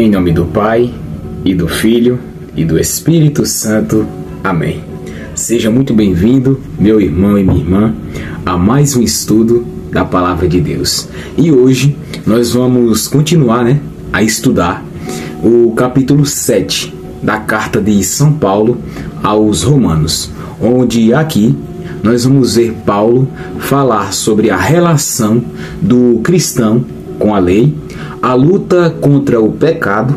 Em nome do Pai, e do Filho, e do Espírito Santo. Amém. Seja muito bem-vindo, meu irmão e minha irmã, a mais um estudo da Palavra de Deus. E hoje nós vamos continuar a estudar o capítulo 7 da Carta de São Paulo aos Romanos, onde aqui nós vamos ver Paulo falar sobre a relação do cristão com a lei, a luta contra o pecado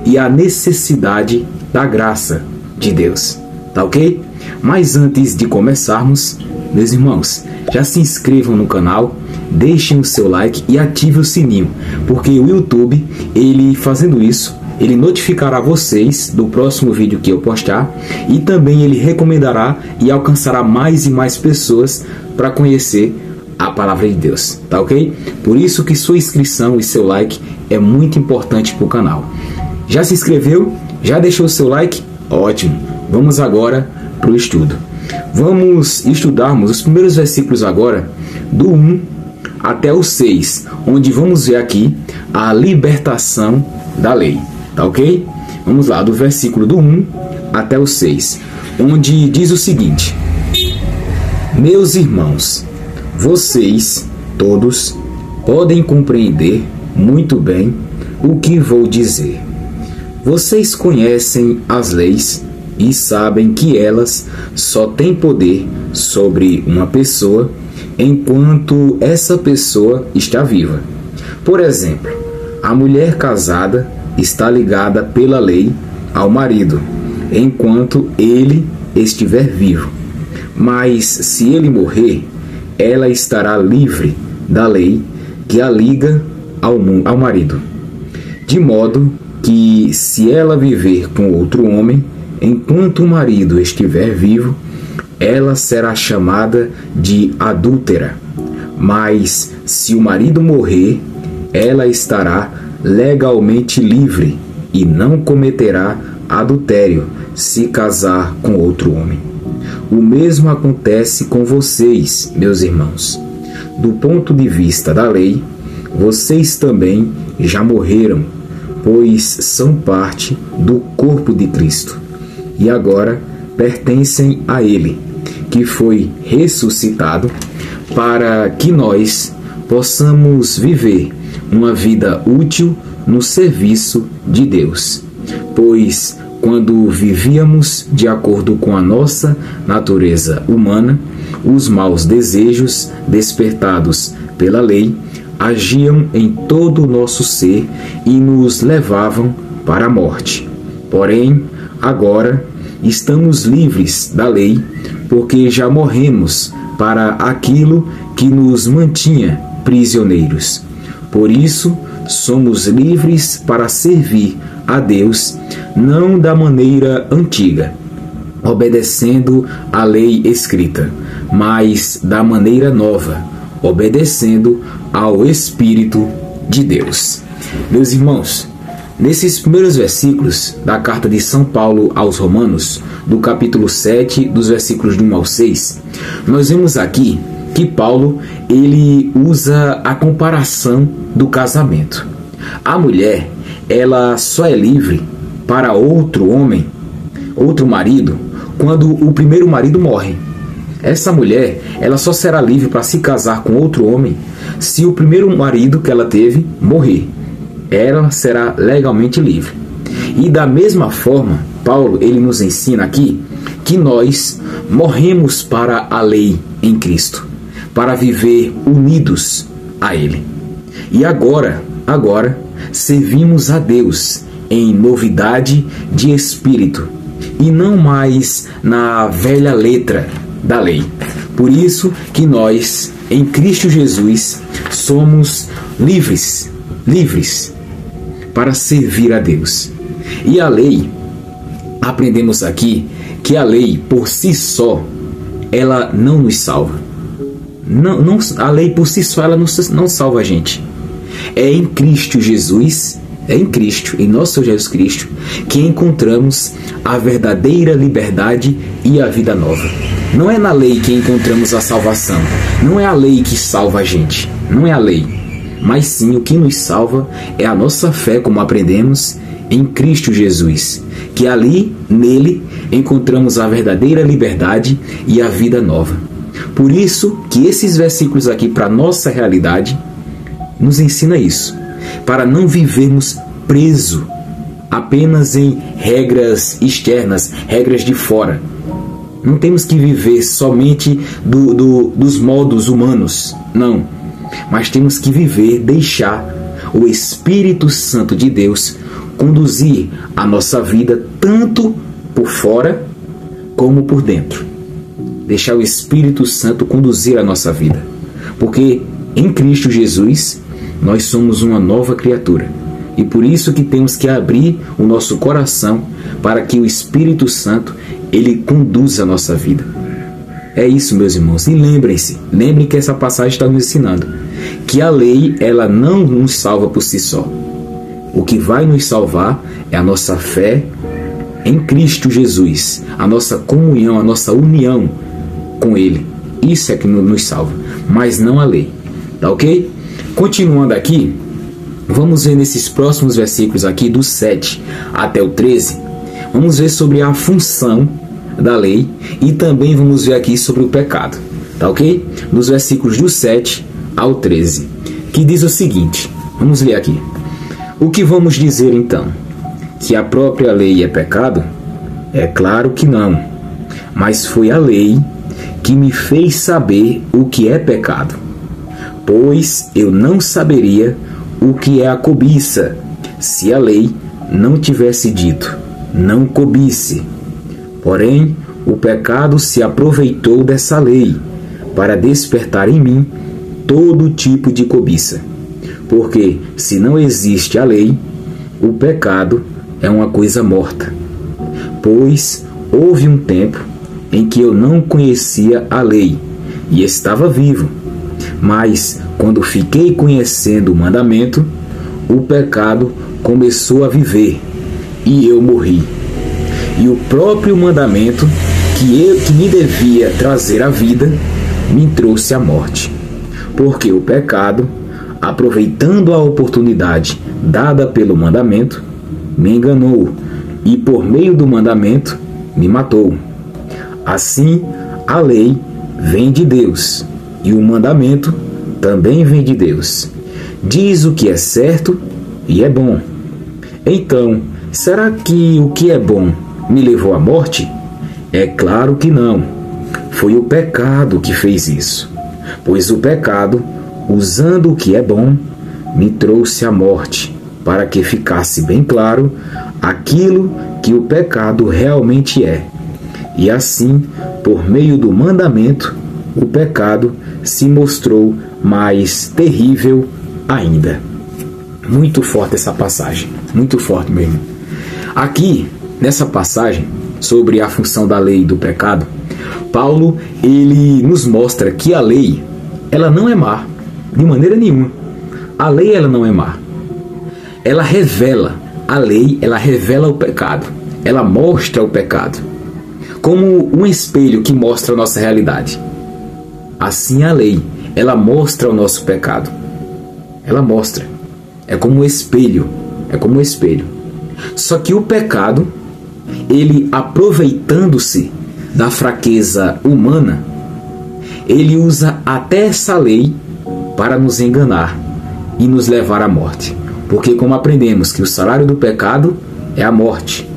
e a necessidade da graça de Deus. Tá ok? Mas antes de começarmos, meus irmãos, já se inscrevam no canal, deixem o seu like e ative o sininho, porque o YouTube, ele fazendo isso, ele notificará vocês do próximo vídeo que eu postar e também ele recomendará e alcançará mais e mais pessoas para conhecer a Palavra de Deus, tá ok? Por isso que sua inscrição e seu like é muito importante para o canal. Já se inscreveu? Já deixou o seu like? Ótimo! Vamos agora para o estudo. Vamos estudarmos os primeiros versículos agora, do 1 até o 6, onde vamos ver aqui a libertação da lei, tá ok? Vamos lá, do versículo do 1 até o 6, onde diz o seguinte: Meus irmãos, vocês todos podem compreender muito bem o que vou dizer. Vocês conhecem as leis e sabem que elas só têm poder sobre uma pessoa enquanto essa pessoa está viva. Por exemplo, a mulher casada está ligada pela lei ao marido enquanto ele estiver vivo. Mas se ele morrer, ela estará livre da lei que a liga ao marido. De modo que, se ela viver com outro homem, enquanto o marido estiver vivo, ela será chamada de adúltera. Mas, se o marido morrer, ela estará legalmente livre e não cometerá adultério se casar com outro homem. O mesmo acontece com vocês, meus irmãos. Do ponto de vista da lei, vocês também já morreram, pois são parte do corpo de Cristo, e agora pertencem a Ele, que foi ressuscitado, para que nós possamos viver uma vida útil no serviço de Deus. Pois, quando vivíamos de acordo com a nossa natureza humana, os maus desejos despertados pela lei agiam em todo o nosso ser e nos levavam para a morte. Porém, agora estamos livres da lei, porque já morremos para aquilo que nos mantinha prisioneiros. Por isso, somos livres para servir a Deus, não da maneira antiga, obedecendo à lei escrita, mas da maneira nova, obedecendo ao Espírito de Deus. Meus irmãos, nesses primeiros versículos da carta de São Paulo aos Romanos, do capítulo 7, dos versículos do 1 ao 6, nós vemos aqui que Paulo ele usa a comparação do casamento. A mulher, ela só é livre para outro homem, outro marido, quando o primeiro marido morre. Essa mulher, ela só será livre para se casar com outro homem se o primeiro marido que ela teve morrer. Ela será legalmente livre. E da mesma forma, Paulo ele nos ensina aqui que nós morremos para a lei em Cristo, para viver unidos a Ele. E agora servimos a Deus em novidade de espírito e não mais na velha letra da lei. Por isso que nós, em Cristo Jesus, somos livres para servir a Deus. E a lei, aprendemos aqui que a lei por si só, ela não nos salva. A lei por si só, ela não salva a gente. É em Cristo Jesus, em nosso Senhor Jesus Cristo, que encontramos a verdadeira liberdade e a vida nova. Não é na lei que encontramos a salvação. Não é a lei que salva a gente. Não é a lei. mas sim o que nos salva é a nossa fé, como aprendemos, em Cristo Jesus, que ali, nele, encontramos a verdadeira liberdade e a vida nova. Por isso que esses versículos aqui, para a nossa realidade, nos ensina isso, para não vivermos preso apenas em regras externas, regras de fora. Não temos que viver somente dos modos humanos, não. Mas temos que viver, deixar o Espírito Santo de Deus conduzir a nossa vida tanto por fora como por dentro. Deixar o Espírito Santo conduzir a nossa vida. Porque em Cristo Jesus nós somos uma nova criatura. E por isso que temos que abrir o nosso coração para que o Espírito Santo ele conduza a nossa vida. É isso, meus irmãos. E lembrem que essa passagem está nos ensinando que a lei ela não nos salva por si só. O que vai nos salvar é a nossa fé em Cristo Jesus, a nossa comunhão, a nossa união com Ele. Isso é que nos salva, mas não a lei. Tá ok? Continuando aqui, vamos ver nesses próximos versículos aqui, do 7 até o 13, vamos ver sobre a função da lei e também vamos ver aqui sobre o pecado. Tá ok? Nos versículos do 7 ao 13, que diz o seguinte, vamos ler aqui. O que vamos dizer então? Que a própria lei é pecado? É claro que não, mas foi a lei que me fez saber o que é pecado, pois eu não saberia o que é a cobiça se a lei não tivesse dito, não cobice. Porém, o pecado se aproveitou dessa lei para despertar em mim todo tipo de cobiça. Porque, se não existe a lei, o pecado é uma coisa morta. Pois houve um tempo em que eu não conhecia a lei e estava vivo. Mas, quando fiquei conhecendo o mandamento, o pecado começou a viver e eu morri. E o próprio mandamento que me devia trazer a vida, me trouxe a morte. Porque o pecado, aproveitando a oportunidade dada pelo mandamento, me enganou e por meio do mandamento me matou. Assim, a lei vem de Deus e o mandamento também vem de Deus. Diz o que é certo e é bom. Então, será que o que é bom me levou à morte? É claro que não. Foi o pecado que fez isso. Pois o pecado, usando o que é bom, me trouxe a morte, para que ficasse bem claro aquilo que o pecado realmente é. E assim, por meio do mandamento, o pecado se mostrou mais terrível ainda. Muito forte essa passagem, muito forte mesmo. Aqui, nessa passagem, sobre a função da lei e do pecado, Paulo, ele nos mostra que a lei, ela não é má, de maneira nenhuma. A lei, ela não é má. Ela revela, a lei, ela revela o pecado. Ela mostra o pecado. Como um espelho que mostra a nossa realidade. Assim a lei, ela mostra o nosso pecado. Ela mostra. É como um espelho. É como um espelho. Só que o pecado, ele aproveitando-se da fraqueza humana, ele usa até essa lei para nos enganar e nos levar à morte. Porque como aprendemos que o salário do pecado é a morte.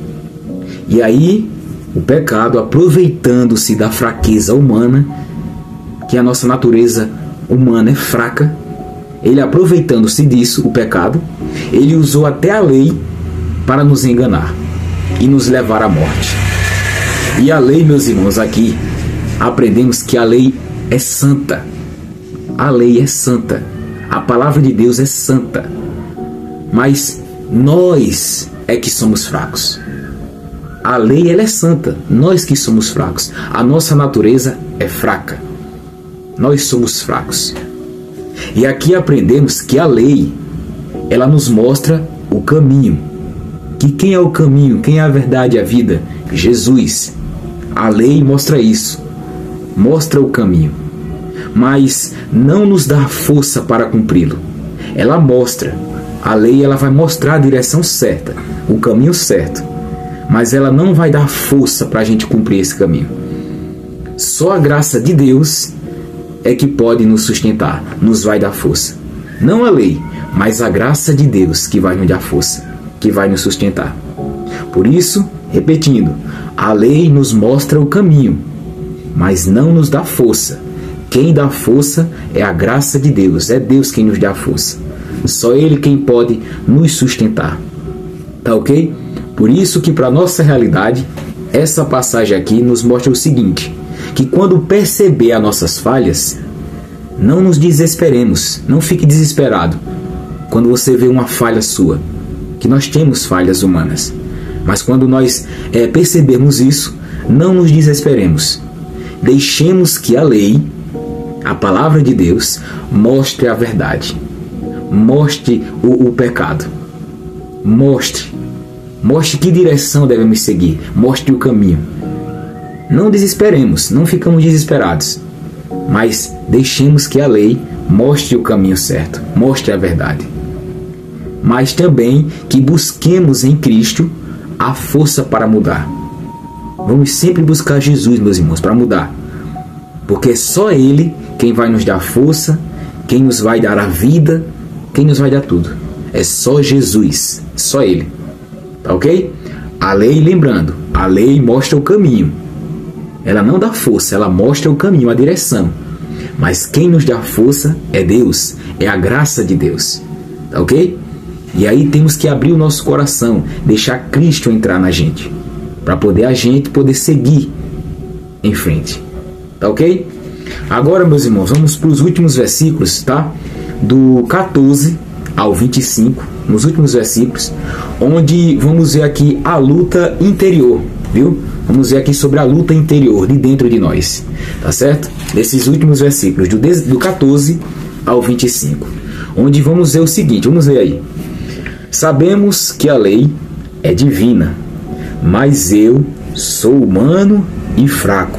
E aí, o pecado, aproveitando-se da fraqueza humana, que a nossa natureza humana é fraca, ele aproveitando-se disso, o pecado, ele usou até a lei para nos enganar e nos levar à morte. E a lei, meus irmãos, aqui aprendemos que a lei é santa. A lei é santa. A palavra de Deus é santa. Mas nós é que somos fracos. A lei, ela é santa. Nós que somos fracos. A nossa natureza é fraca. Nós somos fracos. E aqui aprendemos que a lei, ela nos mostra o caminho. Que quem é o caminho? Quem é a verdade e a vida? Jesus. A lei mostra isso. Mostra o caminho. Mas não nos dá força para cumpri-lo. ela mostra. A lei, ela vai mostrar a direção certa, o caminho certo. Mas ela não vai dar força para a gente cumprir esse caminho. Só a graça de Deus é que pode nos sustentar, nos vai dar força. Não a lei, mas a graça de Deus que vai nos dar força, que vai nos sustentar. Por isso, repetindo, a lei nos mostra o caminho, mas não nos dá força. Quem dá força é a graça de Deus, é Deus quem nos dá força. Só Ele quem pode nos sustentar. Tá ok? Por isso que para nossa realidade, essa passagem aqui nos mostra o seguinte, que quando perceber as nossas falhas, não nos desesperemos, não fique desesperado quando você vê uma falha sua, que nós temos falhas humanas. Mas quando nós percebermos isso, não nos desesperemos. Deixemos que a lei, a palavra de Deus, mostre a verdade. Mostre o pecado. Mostre que direção devemos seguir. Mostre o caminho. Não desesperemos, não ficamos desesperados. Mas deixemos que a lei mostre o caminho certo. Mostre a verdade. Mas também que busquemos em Cristo a força para mudar. Vamos sempre buscar Jesus, meus irmãos, para mudar. Porque é só Ele quem vai nos dar força, quem nos vai dar a vida, quem nos vai dar tudo. É só Jesus, só Ele. Tá ok? A lei, lembrando, a lei mostra o caminho. Ela não dá força, ela mostra o caminho, a direção. Mas quem nos dá força é Deus, é a graça de Deus. Tá ok? E aí temos que abrir o nosso coração, deixar Cristo entrar na gente, para a gente poder seguir em frente. Tá ok? Agora, meus irmãos, vamos para os últimos versículos, tá? Do 14 ao 25, nos últimos versículos, onde vamos ver aqui a luta interior, viu? Vamos ver aqui sobre a luta interior de dentro de nós, tá certo? Nesses últimos versículos, do 14 ao 25, onde vamos ver o seguinte, vamos ver aí. Sabemos que a lei é divina, mas eu sou humano e fraco,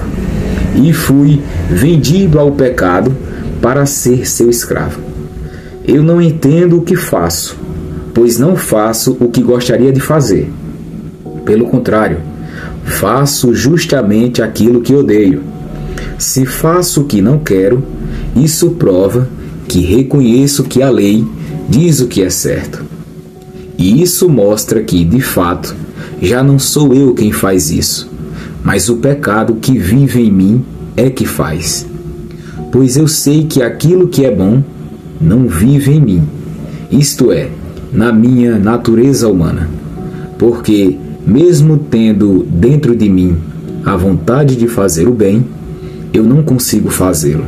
e fui vendido ao pecado para ser seu escravo. Eu não entendo o que faço, pois não faço o que gostaria de fazer. Pelo contrário, faço justamente aquilo que odeio. Se faço o que não quero, isso prova que reconheço que a lei diz o que é certo. E isso mostra que, de fato, já não sou eu quem faz isso, mas o pecado que vive em mim é que faz. Pois eu sei que aquilo que é bom não vive em mim, isto é, na minha natureza humana. Porque, mesmo tendo dentro de mim a vontade de fazer o bem, eu não consigo fazê-lo,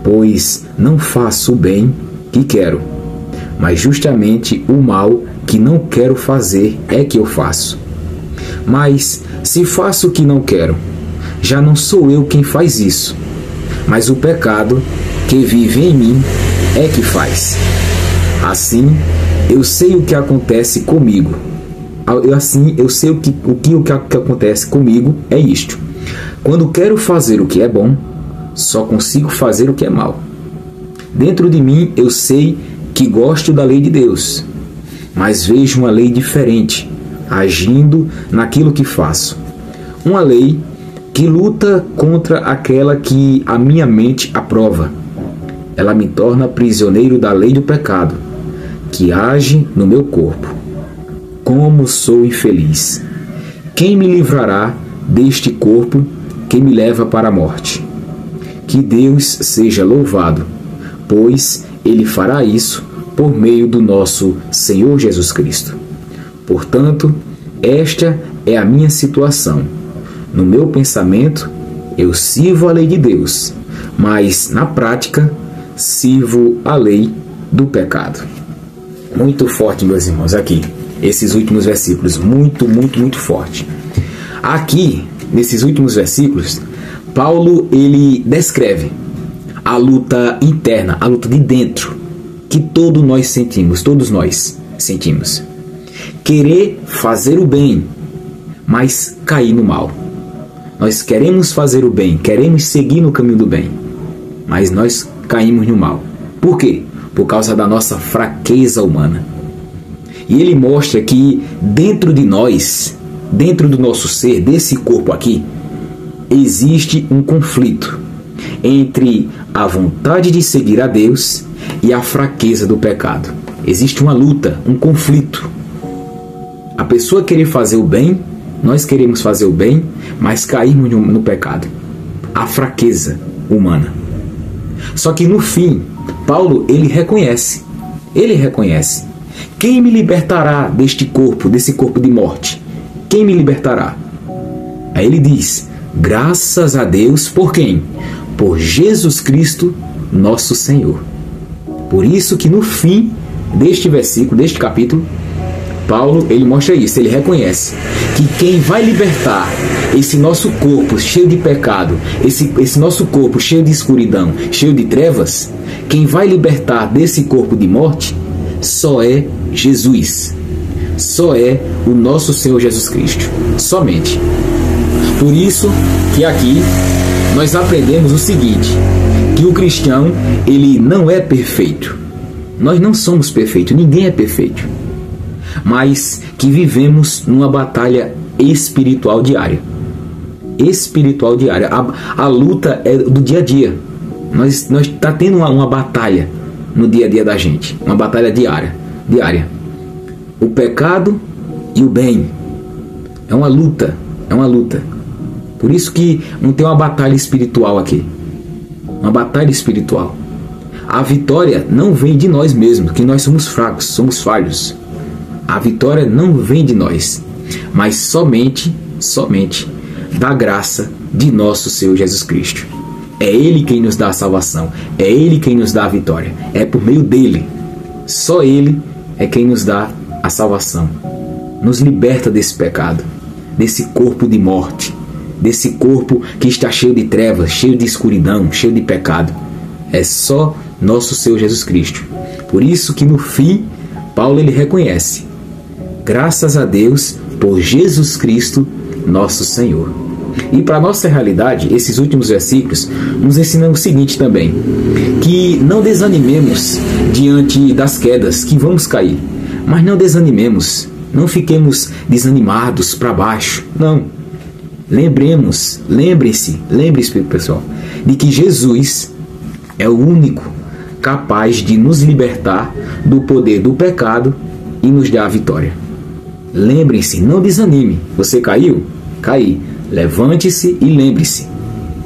pois não faço o bem que quero, mas justamente o mal que não quero fazer é que eu faço. Mas, se faço o que não quero, já não sou eu quem faz isso, mas o pecado que vive em mim é que faz. Assim, eu sei o que acontece comigo. Eu sei o que acontece comigo é isto. Quando quero fazer o que é bom, só consigo fazer o que é mal. Dentro de mim eu sei que gosto da lei de Deus, mas vejo uma lei diferente, agindo naquilo que faço. Uma lei que luta contra aquela que a minha mente aprova. Ela me torna prisioneiro da lei do pecado, que age no meu corpo. Como sou infeliz! Quem me livrará deste corpo que me leva para a morte? Que Deus seja louvado, pois Ele fará isso por meio do nosso Senhor Jesus Cristo. Portanto, esta é a minha situação. No meu pensamento, eu sirvo a lei de Deus, mas na prática, sirvo a lei do pecado. Muito forte, meus irmãos, aqui. Esses últimos versículos, muito forte. Aqui, nesses últimos versículos, Paulo, ele descreve a luta interna, a luta de dentro, que todos nós sentimos. Querer fazer o bem, mas cair no mal. Nós queremos fazer o bem, queremos seguir no caminho do bem, mas nós caímos no mal. Por quê? por causa da nossa fraqueza humana. E ele mostra que dentro de nós, dentro do nosso ser, desse corpo aqui, existe um conflito entre a vontade de seguir a Deus e a fraqueza do pecado. Existe uma luta, um conflito. A pessoa querer fazer o bem, nós queremos fazer o bem, mas caímos no pecado. A fraqueza humana. Só que no fim, Paulo, ele reconhece. Quem me libertará deste corpo, desse corpo de morte? Quem me libertará? Aí ele diz, graças a Deus, por quem? Por Jesus Cristo, nosso Senhor. Por isso que no fim deste versículo, deste capítulo, Paulo, ele mostra isso, ele reconhece que quem vai libertar esse nosso corpo cheio de pecado, esse nosso corpo cheio de escuridão, cheio de trevas, quem vai libertar desse corpo de morte só é Jesus. Só é o nosso Senhor Jesus Cristo. Somente. Por isso que aqui nós aprendemos o seguinte, que o cristão, ele não é perfeito. Nós não somos perfeitos, ninguém é perfeito. Mas que vivemos numa batalha espiritual diária. Espiritual diária. A luta é do dia a dia. Nós tá tendo uma batalha no dia a dia da gente. Uma batalha diária. O pecado e o bem. É uma luta. Por isso que não tem uma batalha espiritual aqui. Uma batalha espiritual. A vitória não vem de nós mesmos, que nós somos fracos, somos falhos. A vitória não vem de nós, mas somente da graça de nosso Senhor Jesus Cristo. É Ele quem nos dá a salvação, é Ele quem nos dá a vitória, é por meio dEle. Só Ele é quem nos dá a salvação, nos liberta desse pecado, desse corpo de morte, desse corpo que está cheio de trevas, cheio de escuridão, cheio de pecado. É só nosso Senhor Jesus Cristo. Por isso que no fim, Paulo ele reconhece, graças a Deus por Jesus Cristo, nosso Senhor. E para a nossa realidade, esses últimos versículos nos ensinam o seguinte também, que não desanimemos diante das quedas, que vamos cair, mas não desanimemos, não fiquemos desanimados para baixo, não. Lembre-se, pessoal, de que Jesus é o único capaz de nos libertar do poder do pecado e nos dar a vitória. Lembre-se, não desanime. Você caiu? Caí. Levante-se e lembre-se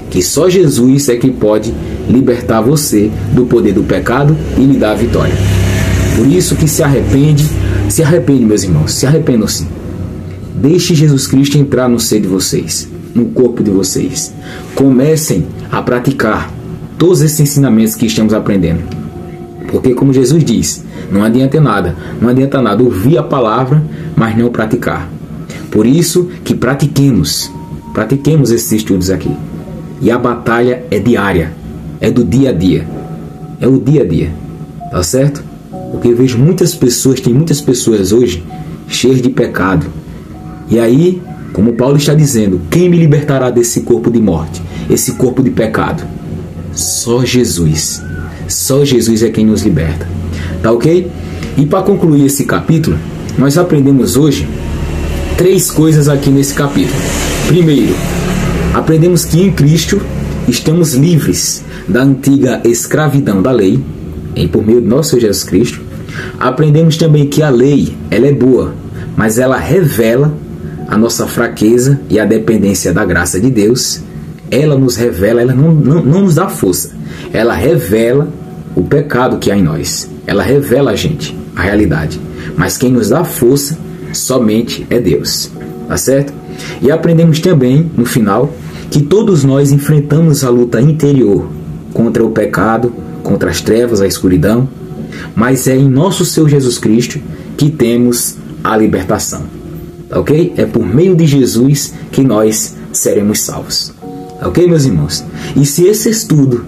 que só Jesus é quem pode libertar você do poder do pecado e lhe dar a vitória. Por isso que se arrepende, meus irmãos, se arrependam sim. Deixe Jesus Cristo entrar no ser de vocês, no corpo de vocês. Comecem a praticar todos esses ensinamentos que estamos aprendendo. Porque como Jesus diz, não adianta nada ouvir a palavra, mas não praticar. Por isso que pratiquemos esses estudos aqui. E a batalha é diária, é do dia a dia. É o dia a dia, tá certo? Porque eu vejo tem muitas pessoas hoje cheias de pecado. E aí, como Paulo está dizendo, quem me libertará desse corpo de morte, esse corpo de pecado? Só Jesus. Só Jesus é quem nos liberta. Tá ok? E para concluir esse capítulo, nós aprendemos hoje 3 coisas aqui nesse capítulo. Primeiro, aprendemos que em Cristo estamos livres da antiga escravidão da lei, por meio de nosso Senhor Jesus Cristo. Aprendemos também que a lei, ela é boa, mas ela revela a nossa fraqueza e a dependência da graça de Deus. Ela nos revela, ela não nos dá força. Ela revela o pecado que há em nós. Ela revela a gente, a realidade. Mas quem nos dá força somente é Deus. Tá certo? E aprendemos também, no final, que todos nós enfrentamos a luta interior contra o pecado, contra as trevas, a escuridão. Mas é em nosso Senhor Jesus Cristo que temos a libertação. Tá ok? É por meio de Jesus que nós seremos salvos. Ok, meus irmãos? E se esse estudo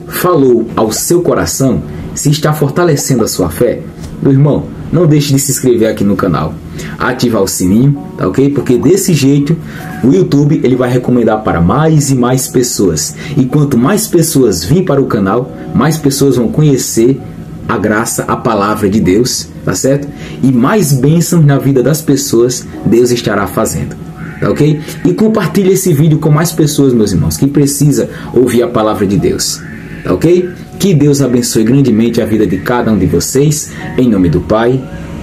falou ao seu coração, se está fortalecendo a sua fé, meu irmão, não deixe de se inscrever aqui no canal, ativar o sininho, tá ok? Porque desse jeito o YouTube ele vai recomendar para mais e mais pessoas. E quanto mais pessoas virem para o canal, mais pessoas vão conhecer a graça, a palavra de Deus, tá certo? E mais bênçãos na vida das pessoas Deus estará fazendo, tá ok? E compartilhe esse vídeo com mais pessoas, meus irmãos, que precisa ouvir a palavra de Deus, tá ok? Que Deus abençoe grandemente a vida de cada um de vocês, em nome do Pai,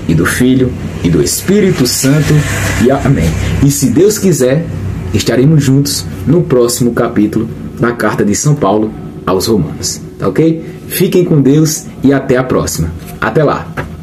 e do Filho, e do Espírito Santo, e amém. E se Deus quiser, estaremos juntos no próximo capítulo da Carta de São Paulo aos Romanos, tá ok? Fiquem com Deus e até a próxima. Até lá!